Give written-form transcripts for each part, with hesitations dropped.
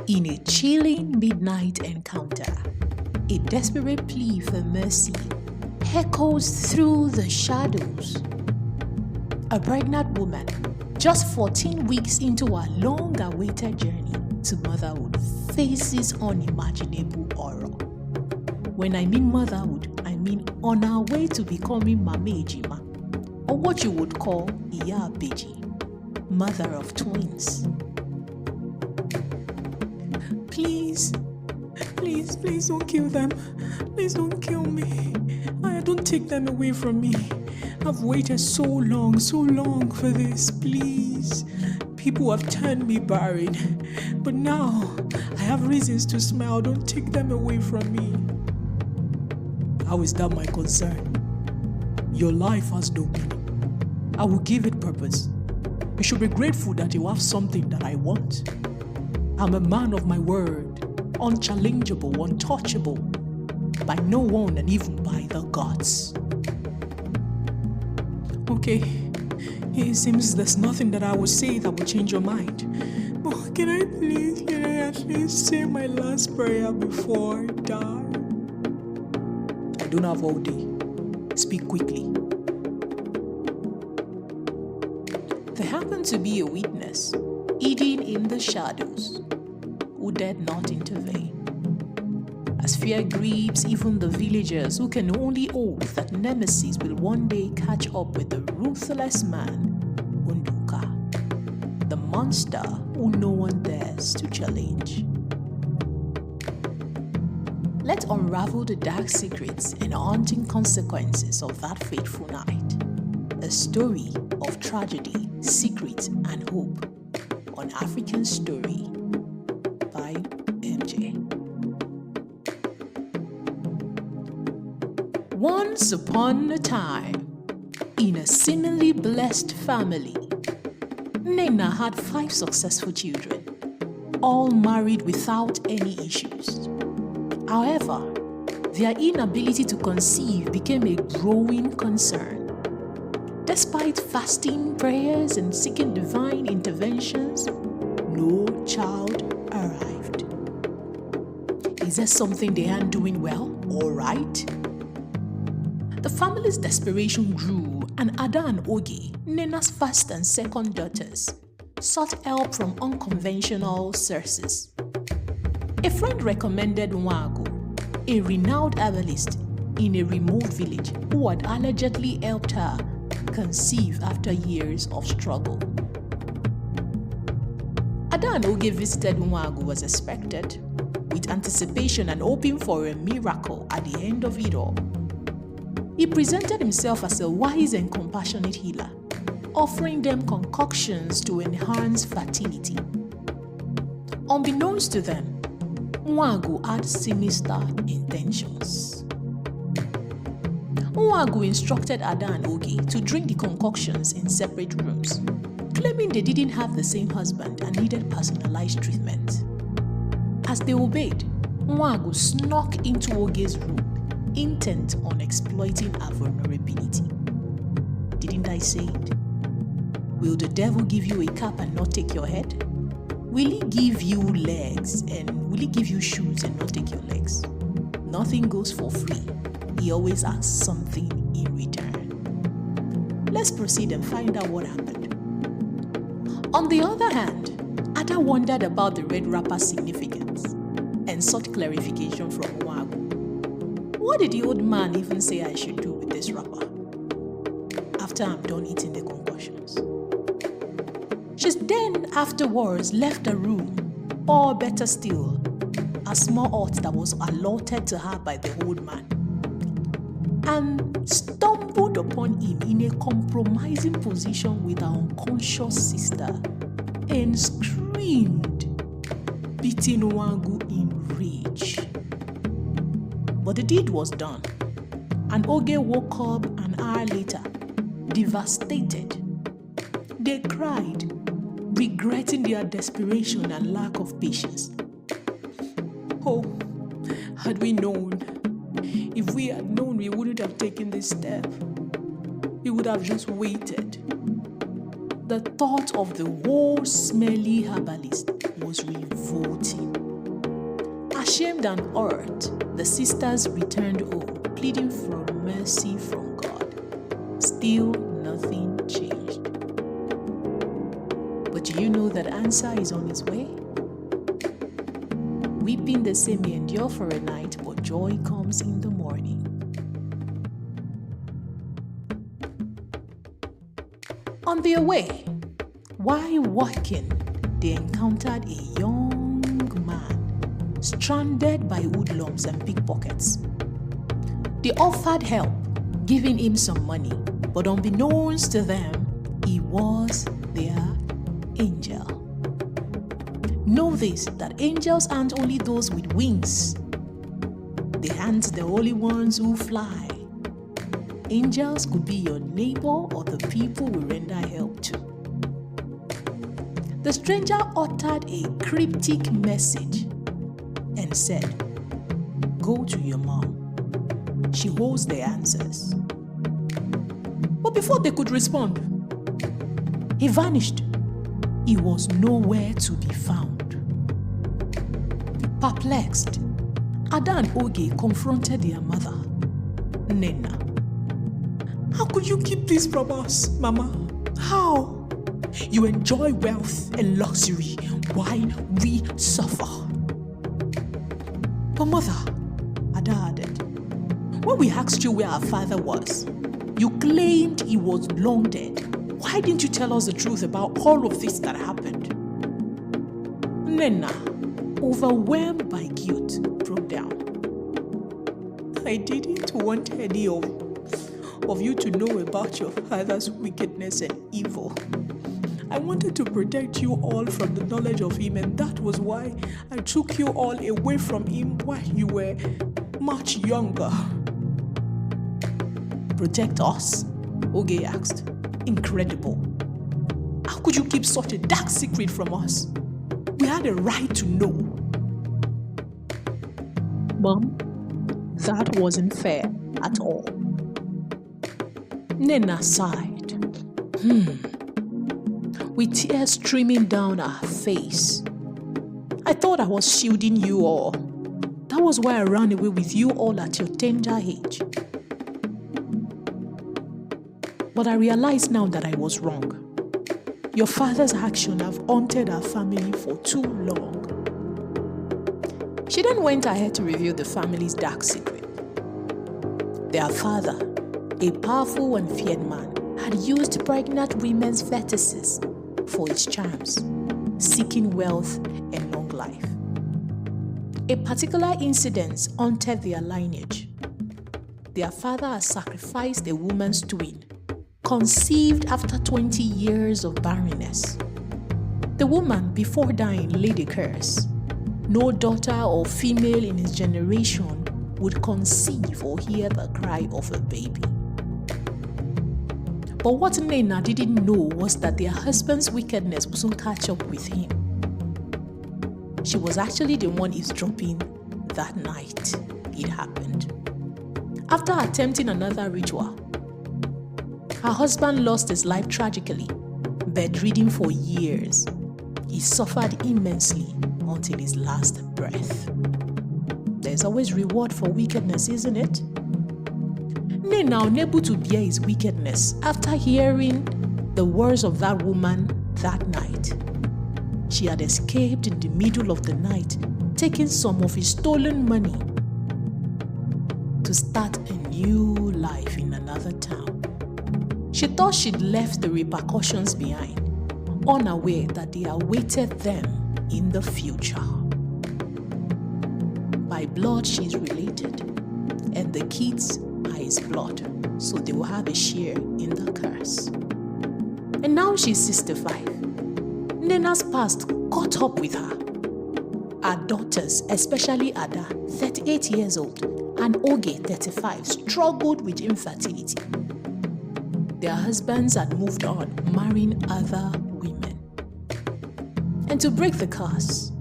In a chilling midnight encounter, a desperate plea for mercy echoes through the shadows. A pregnant woman, just 14 weeks into her long-awaited journey to motherhood, faces unimaginable horror. When I mean motherhood, I mean on her way to becoming Mama Ejima, or what you would call Iya Abeji, mother of twins. Please don't kill them. Please don't kill me. Don't take them away from me. I've waited so long for this. Please. People have turned me barren, but now I have reasons to smile. Don't take them away from me. How is that my concern? Your life has no meaning. I will give it purpose. You should be grateful that you have something that I want. I'm a man of my word, unchallengeable, untouchable, by no one and even by the gods. Okay, it seems there's nothing that I will say that will change your mind. But can I at least say my last prayer before I die? I don't have all day. Speak quickly. There happened to be a witness, hidden in the shadows, who dared not intervene. As fear grips even the villagers who can only hope that Nemesis will one day catch up with the ruthless man, Unduka, the monster who no one dares to challenge. Let's unravel the dark secrets and haunting consequences of that fateful night. A story of tragedy, secret, and hope on African Story by MJ. Once upon a time, in a seemingly blessed family, Nena had 5 successful children, all married without any issues. However, their inability to conceive became a growing concern. Despite fasting, prayers, and seeking divine interventions, no child arrived. Is there something they aren't doing well or right? The family's desperation grew, and Ada and Oge, Nena's first and second daughters, sought help from unconventional sources. A friend recommended Nwagu, a renowned herbalist in a remote village who had allegedly helped her conceive after years of struggle. Ada and Oge visited Nwagu as expected, with anticipation and hoping for a miracle at the end of it all. He presented himself as a wise and compassionate healer, offering them concoctions to enhance fertility. Unbeknownst to them, Nwagu had sinister intentions. Nwagu instructed Ada and Oge to drink the concoctions in separate rooms, claiming they didn't have the same husband and needed personalized treatment. As they obeyed, Nwagu snuck into Oge's room, intent on exploiting her vulnerability. Didn't I say it? Will the devil give you a cap and not take your head? Will he give you legs and will he give you shoes and not take your legs? Nothing goes for free. He always asks something in return. Let's proceed and find out what happened. On the other hand, Ada wondered about the red wrapper's significance and sought clarification from Nwagu. What did the old man even say I should do with this wrapper after I'm done eating the concoctions? She then afterwards left the room, or better still, a small hut that was allotted to her by the old man, and stumbled upon him in a compromising position with her unconscious sister and screamed, beating Nwagu in rage. But the deed was done, and Oge woke up an hour later, devastated. They cried, regretting their desperation and lack of patience. Oh, had we known. If we had known, we wouldn't have taken this step. We would have just waited. The thought of the whole smelly herbalist was revolting. Ashamed and hurt, the sisters returned home, pleading for mercy from God. Still, nothing changed. But do you know that answer is on its way? Weeping the same may endure for a night, but joy comes in the morning. On their way, while walking, they encountered a young man stranded by hoodlums and pickpockets. They offered help, giving him some money, but unbeknownst to them, he was their angel. Know this, that angels aren't only those with wings. They aren't the only ones who fly. Angels could be your neighbor or the people we render help to. The stranger uttered a cryptic message and said, "Go to your mom. She holds the answers." But before they could respond, he vanished. He was nowhere to be found. Perplexed, Ada and Oge confronted their mother, Nena. "How could you keep this from us, Mama? How? You enjoy wealth and luxury while we suffer." "But Mother," Ada added, "when we asked you where our father was, you claimed he was long dead. Why didn't you tell us the truth about all of this that happened?" Nena, overwhelmed by guilt, broke down. "I didn't want any of you to know about your father's wickedness and evil. I wanted to protect you all from the knowledge of him, and that was why I took you all away from him while you were much younger." "Protect us?" Oge asked. "Incredible. How could you keep such a dark secret from us? We had a right to know." "Mom, that wasn't fair at all." Nena sighed. With tears streaming down her face. "I thought I was shielding you all. That was why I ran away with you all at your tender age. But I realize now that I was wrong. Your father's actions have haunted our family for too long." She then went ahead to reveal the family's dark secret. Their father, a powerful and feared man, had used pregnant women's fetuses for his charms, seeking wealth and long life. A particular incident haunted their lineage. Their father had sacrificed a woman's twin, conceived after 20 years of barrenness. The woman, before dying, laid a curse. No daughter or female in his generation would conceive or hear the cry of a baby. But what Nena didn't know was that their husband's wickedness would soon catch up with him. She was actually the one eavesdropping that night it happened. After attempting another ritual, her husband lost his life tragically, bedridden for years. He suffered immensely until his last breath. There's always reward for wickedness, isn't it? Nena, unable to bear his wickedness, after hearing the words of that woman that night, she had escaped in the middle of the night, taking some of his stolen money to start a new life in another town. She thought she'd left the repercussions behind, unaware that they awaited them in the future. By blood, she's related, and the kids are his blood, so they will have a share in the curse. And now she's 65. Nena's past caught up with her. Her daughters, especially Ada, 38 years old, and Oge, 35, struggled with infertility. Their husbands had moved on, marrying other women. And to break the curse,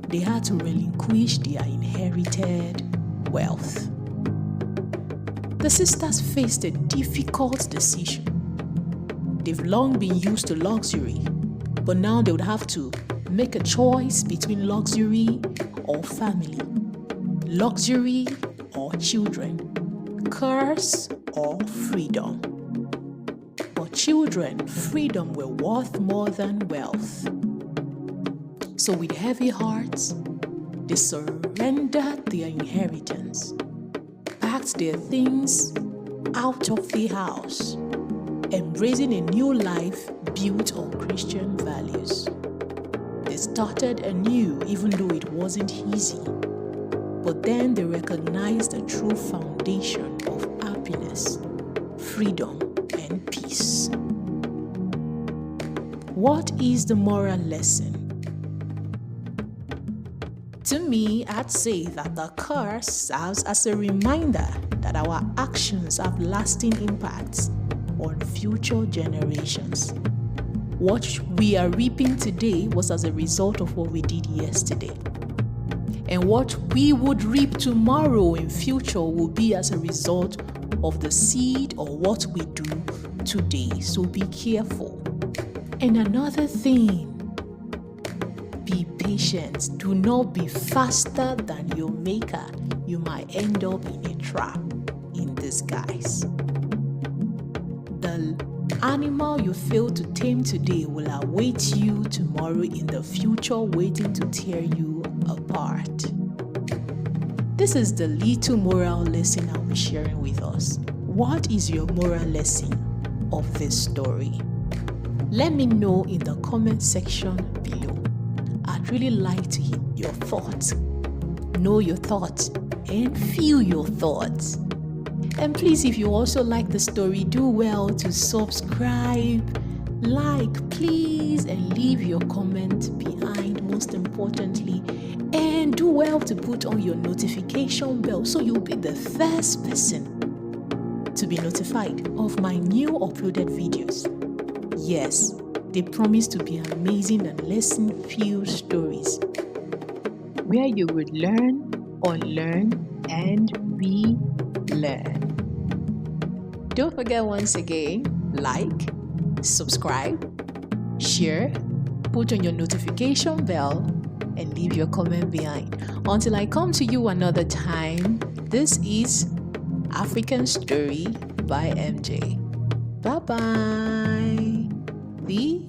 they had to relinquish their inherited wealth. The sisters faced a difficult decision. they've long been used to luxury, but now they would have to make a choice between luxury or family, luxury or children, curse or freedom. For children, freedom were worth more than wealth. So with heavy hearts, they surrendered their inheritance, packed their things out of the house, embracing a new life built on Christian values. They started anew even though it wasn't easy, but then they recognized the true foundation of happiness, freedom, and peace. What is the moral lesson? To me, I'd say that the curse serves as a reminder that our actions have lasting impacts on future generations. What we are reaping today was as a result of what we did yesterday. And what we would reap tomorrow in future will be as a result of the seed or what we do today. So be careful. And another thing, be patient. Do not be faster than your maker. You might end up in a trap in disguise. The animal you fail to tame today will await you tomorrow in the future, waiting to tear you apart. This is the little moral lesson I'll be sharing with us. What is your moral lesson of this story? Let me know in the comment section below. I'd really like to hear your thoughts. Know your thoughts and feel your thoughts. And please, if you also like the story, do well to subscribe, like, please, and leave your comment behind, most importantly. And do well to put on your notification bell so you'll be the first person to be notified of my new uploaded videos. Yes, they promise to be amazing and lesson-filled stories where you would learn, unlearn, and relearn. Don't forget once again, like, subscribe, share, put on your notification bell, and leave your comment behind. Until I come to you another time, this is African Story by MJ. Bye-bye. The